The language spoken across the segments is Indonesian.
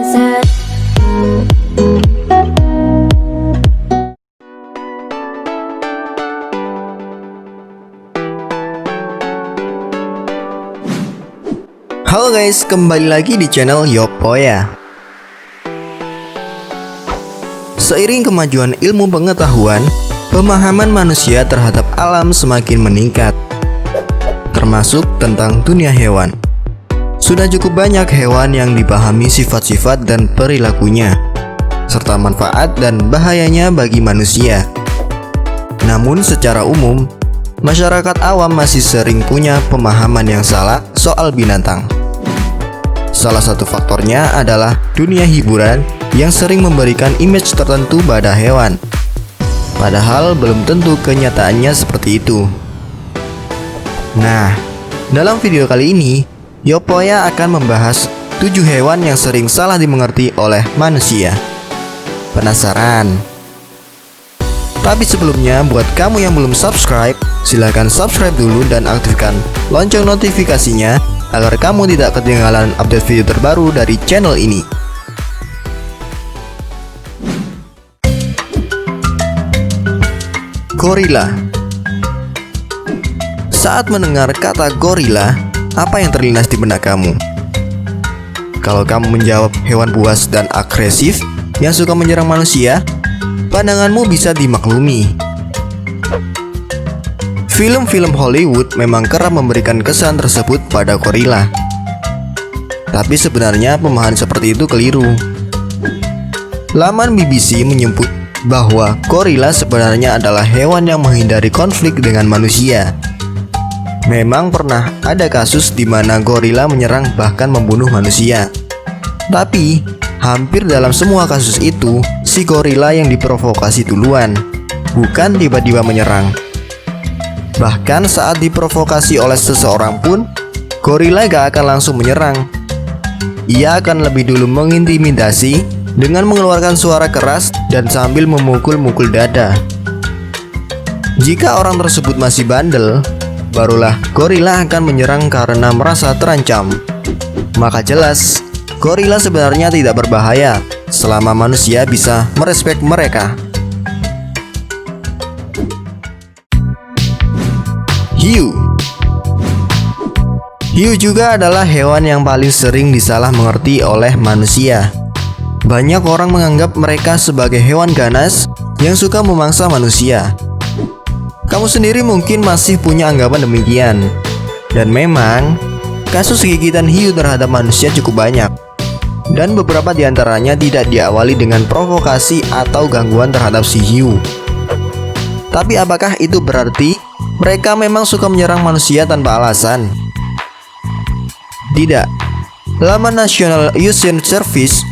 Halo guys, kembali lagi di channel Yopoya. Seiring kemajuan ilmu pengetahuan, pemahaman manusia terhadap alam semakin meningkat, termasuk tentang dunia hewan. Sudah cukup banyak hewan yang dipahami sifat-sifat dan perilakunya, serta manfaat dan bahayanya bagi manusia. Namun secara umum, masyarakat awam masih sering punya pemahaman yang salah soal binatang. Salah satu faktornya adalah dunia hiburan yang sering memberikan image tertentu pada hewan, padahal belum tentu kenyataannya seperti itu. Nah, dalam video kali ini, Yopoya akan membahas 7 hewan yang sering salah dimengerti oleh manusia. Penasaran? Tapi sebelumnya, buat kamu yang belum subscribe, silahkan subscribe dulu dan aktifkan lonceng notifikasinya agar kamu tidak ketinggalan update video terbaru dari channel ini. Gorila. Saat mendengar kata gorila, apa yang terlintas di benak kamu? Kalau kamu menjawab hewan buas dan agresif yang suka menyerang manusia, pandanganmu bisa dimaklumi. Film-film Hollywood memang kerap memberikan kesan tersebut pada gorila. Tapi sebenarnya pemahaman seperti itu keliru. Laman BBC menyebut bahwa gorila sebenarnya adalah hewan yang menghindari konflik dengan manusia. Memang pernah ada kasus di mana gorila menyerang bahkan membunuh manusia. Tapi hampir dalam semua kasus itu, si gorila yang diprovokasi duluan, bukan tiba-tiba menyerang. Bahkan saat diprovokasi oleh seseorang pun, gorila gak akan langsung menyerang. Ia akan lebih dulu mengintimidasi dengan mengeluarkan suara keras dan sambil memukul-mukul dada. Jika orang tersebut masih bandel, barulah gorila akan menyerang karena merasa terancam. Maka jelas, gorila sebenarnya tidak berbahaya selama manusia bisa merespek mereka. Hiu. Hiu juga adalah hewan yang paling sering disalah mengerti oleh manusia. Banyak orang menganggap mereka sebagai hewan ganas yang suka memangsa manusia. Kamu sendiri mungkin masih punya anggapan demikian. Dan memang, kasus gigitan hiu terhadap manusia cukup banyak. Dan beberapa diantaranya tidak diawali dengan provokasi atau gangguan terhadap si hiu. Tapi apakah itu berarti mereka memang suka menyerang manusia tanpa alasan? Tidak. Laman National Ocean Service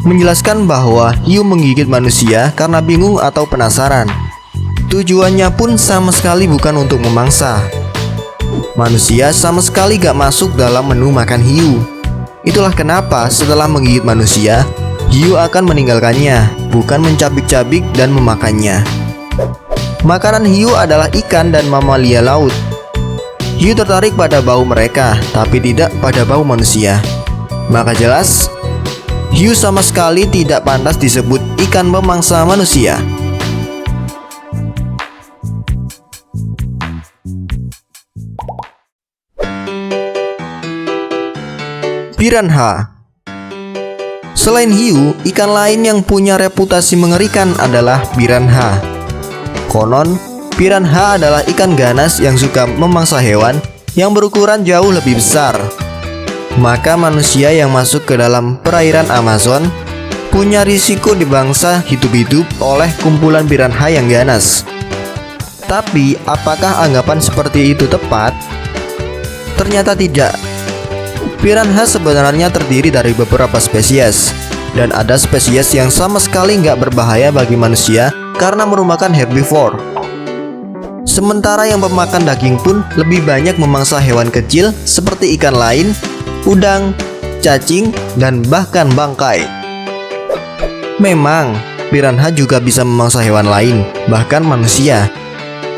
menjelaskan bahwa hiu menggigit manusia karena bingung atau penasaran. Tujuannya pun sama sekali bukan untuk memangsa. Manusia sama sekali gak masuk dalam menu makan hiu. Itulah kenapa setelah menggigit manusia, hiu akan meninggalkannya, bukan mencabik-cabik dan memakannya. Makanan hiu adalah ikan dan mamalia laut. Hiu tertarik pada bau mereka, tapi tidak pada bau manusia. Maka jelas, hiu sama sekali tidak pantas disebut ikan pemangsa manusia. Piranha. Selain hiu, ikan lain yang punya reputasi mengerikan adalah piranha. Konon, piranha adalah ikan ganas yang suka memangsa hewan yang berukuran jauh lebih besar. Maka manusia yang masuk ke dalam perairan Amazon punya risiko dibangsa hidup-hidup oleh kumpulan piranha yang ganas. Tapi, apakah anggapan seperti itu tepat? Ternyata tidak. Piranha sebenarnya terdiri dari beberapa spesies, dan ada spesies yang sama sekali nggak berbahaya bagi manusia karena merupakan herbivore. Sementara yang pemakan daging pun lebih banyak memangsa hewan kecil seperti ikan lain, udang, cacing, dan bahkan bangkai. Memang, piranha juga bisa memangsa hewan lain, bahkan manusia.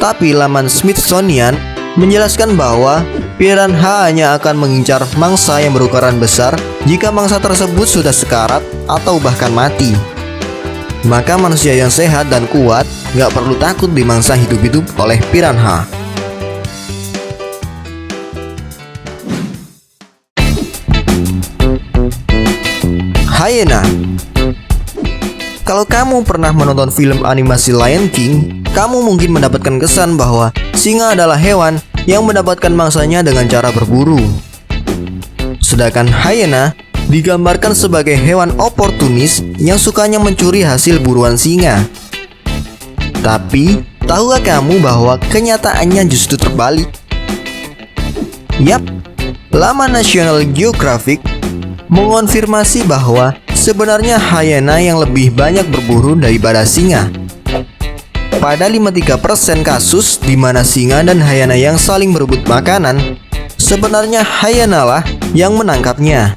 Tapi laman Smithsonian menjelaskan bahwa piranha hanya akan mengincar mangsa yang berukuran besar jika mangsa tersebut sudah sekarat atau bahkan mati. Maka manusia yang sehat dan kuat gak perlu takut dimangsa hidup-hidup oleh piranha. Hyena. Kalau kamu pernah menonton film animasi Lion King, kamu mungkin mendapatkan kesan bahwa singa adalah hewan yang mendapatkan mangsanya dengan cara berburu. Sedangkan hyena digambarkan sebagai hewan oportunis yang sukanya mencuri hasil buruan singa. Tapi, tahukah kamu bahwa kenyataannya justru terbalik? Yap, laman National Geographic mengonfirmasi bahwa sebenarnya hyena yang lebih banyak berburu daripada singa. Pada 53% kasus di mana singa dan hyena yang saling berebut makanan, sebenarnya hyena lah yang menangkapnya.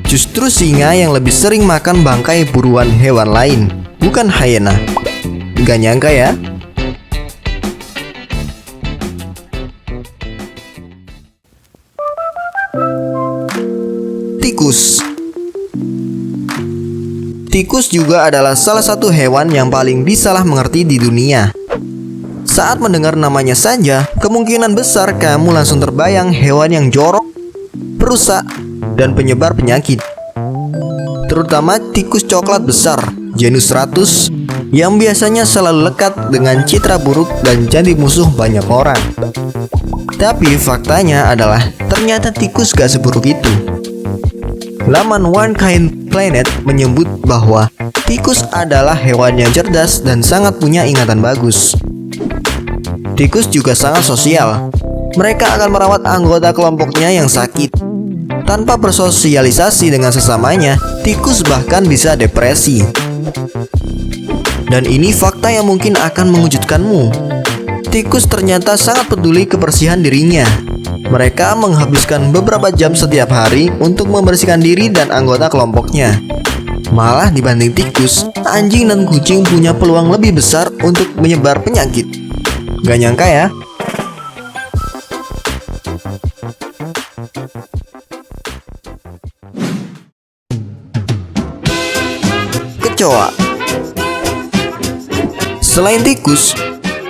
Justru singa yang lebih sering makan bangkai buruan hewan lain, bukan hyena. Gak nyangka ya? Tikus. Tikus juga adalah salah satu hewan yang paling disalah mengerti di dunia. Saat mendengar namanya saja, kemungkinan besar kamu langsung terbayang hewan yang jorok, perusak, dan penyebar penyakit. Terutama tikus coklat besar, genus Ratus, yang biasanya selalu lekat dengan citra buruk dan jadi musuh banyak orang. Tapi faktanya adalah ternyata tikus gak seburuk itu. Laman One Kind Planet menyebut bahwa tikus adalah hewan yang cerdas dan sangat punya ingatan bagus. Tikus juga sangat sosial. Mereka akan merawat anggota kelompoknya yang sakit. Tanpa bersosialisasi dengan sesamanya, tikus bahkan bisa depresi. Dan ini fakta yang mungkin akan mengejutkanmu. Tikus ternyata sangat peduli kebersihan dirinya. Mereka menghabiskan beberapa jam setiap hari untuk membersihkan diri dan anggota kelompoknya. Malah dibanding tikus, anjing dan kucing punya peluang lebih besar untuk menyebar penyakit. Gak nyangka ya? Kecoa. Selain tikus,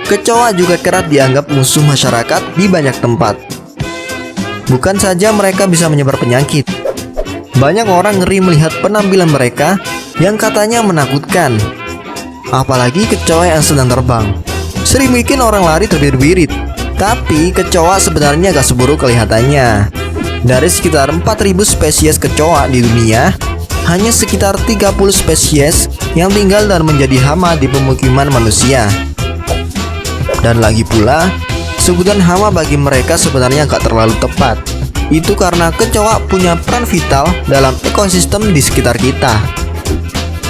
kecoa juga kerap dianggap musuh masyarakat di banyak tempat. Bukan saja mereka bisa menyebar penyakit, banyak orang ngeri melihat penampilan mereka yang katanya menakutkan. Apalagi kecoa yang sedang terbang, sering bikin orang lari terbirit-birit. Tapi kecoa sebenarnya gak seburuk kelihatannya. Dari sekitar 4.000 spesies kecoa di dunia, hanya sekitar 30 spesies yang tinggal dan menjadi hama di pemukiman manusia. Dan lagi pula, sebutan hama bagi mereka sebenarnya gak terlalu tepat. Itu karena kecoa punya peran vital dalam ekosistem di sekitar kita.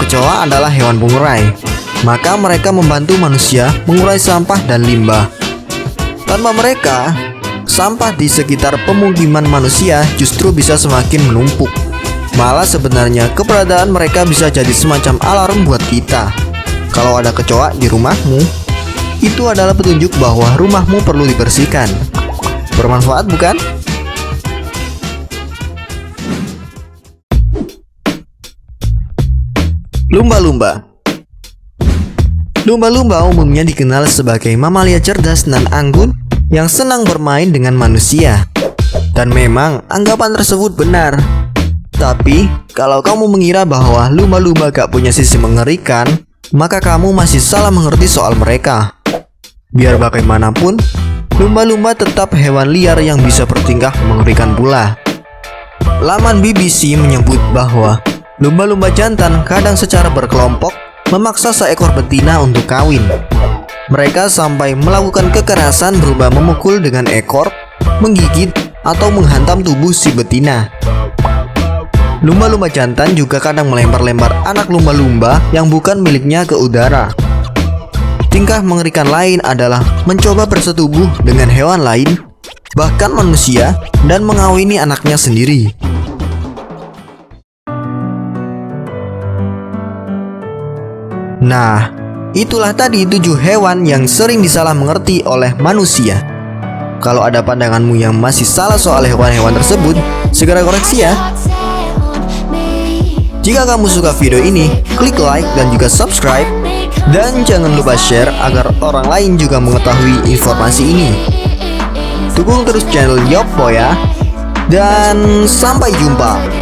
Kecoa adalah hewan pengurai, maka mereka membantu manusia mengurai sampah dan limbah. Tanpa mereka, sampah di sekitar pemukiman manusia justru bisa semakin menumpuk. Malah sebenarnya keberadaan mereka bisa jadi semacam alarm buat kita. Kalau ada kecoa di rumahmu, itu adalah petunjuk bahwa rumahmu perlu dibersihkan. Bermanfaat bukan? Lumba-lumba. Lumba-lumba umumnya dikenal sebagai mamalia cerdas dan anggun yang senang bermain dengan manusia. Dan memang anggapan tersebut benar. Tapi, kalau kamu mengira bahwa lumba-lumba gak punya sisi mengerikan, maka kamu masih salah mengerti soal mereka. Biar bagaimanapun, lumba-lumba tetap hewan liar yang bisa bertingkah mengerikan pula. Laman BBC menyebut bahwa lumba-lumba jantan kadang secara berkelompok memaksa seekor betina untuk kawin. Mereka sampai melakukan kekerasan berupa memukul dengan ekor, menggigit, atau menghantam tubuh si betina. Lumba-lumba jantan juga kadang melempar-lempar anak lumba-lumba yang bukan miliknya ke udara. Tingkah mengerikan lain adalah mencoba bersetubuh dengan hewan lain, bahkan manusia, dan mengawini anaknya sendiri. Nah, itulah tadi 7 hewan yang sering disalah mengerti oleh manusia. Kalau ada pandanganmu yang masih salah soal hewan-hewan tersebut, segera koreksi ya. Jika kamu suka video ini, klik like dan juga subscribe. Dan jangan lupa share agar orang lain juga mengetahui informasi ini. Dukung terus channel Yoppo ya. Dan sampai jumpa.